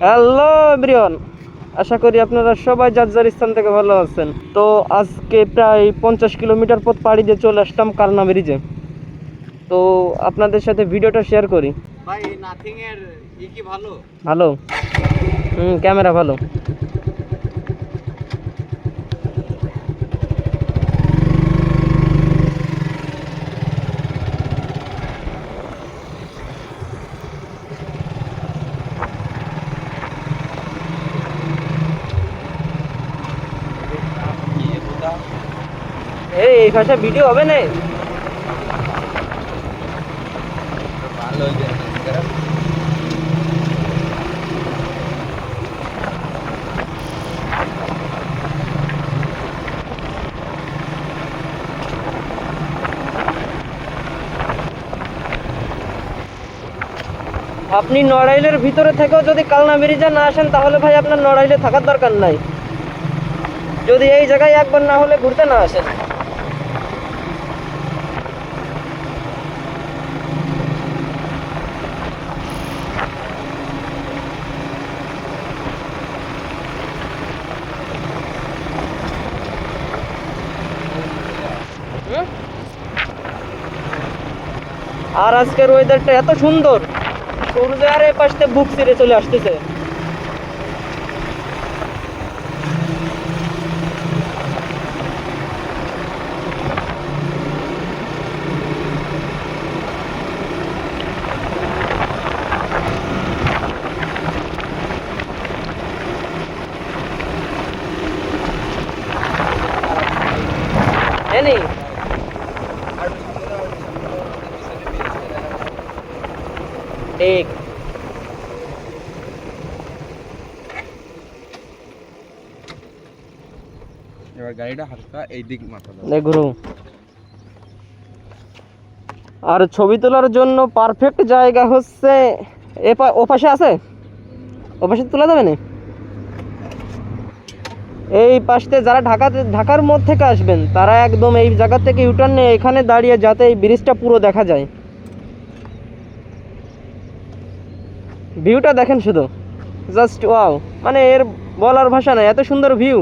Hello everyone, আশা করি আপনারা সবাই যার যার স্থান থেকে ভালো আছেন। তো আজকে প্রায় 50 কিলোমিটার পথ পাড়ি দিয়ে চলে আসলাম কালনা ব্রিজে। তো আপনাদের সাথে ভিডিওটা শেয়ার করি। ভাই নাথিং এর কি ভালো ভালো, ক্যামেরা ভালো। এই ভাষা ভিডিও হবে না? ভালো হয়ে যায়। আপনি নড়াইলের ভিতরে থেকেও যদি কালনা ব্রিজে না আসেন তাহলে ভাই আপনার নড়াইলে থাকার দরকার নাই, যদি এই জায়গায় একবার না হলে ঘুরতে না আসেন। আর আজকের ওয়েদারটা এত সুন্দর, সূর্য আর এ পাশে বুক ছিঁড়ে চলে আসতেছে। ঠিক এবার গাড়িটা হালকা এই দিক মাথা দাও। দেখুন, আর ছবি তোলার জন্য পারফেক্ট জায়গা হচ্ছে ওপাশে আছে, ওপাশে তোলা যাবে না। এই পাশে যারা ঢাকার মধ্যে থেকে আসবেন তারা একদম এই জায়গা থেকে ইউটার্ন নিয়ে এখানে দাঁড়িয়ে যাতে এই ব্রিজটা পুরো দেখা যায়। ভিউটা দেখেন শুধু, জাস্ট ওয়াও, মানে এর বলার ভাষা নাই, এত সুন্দর ভিউ।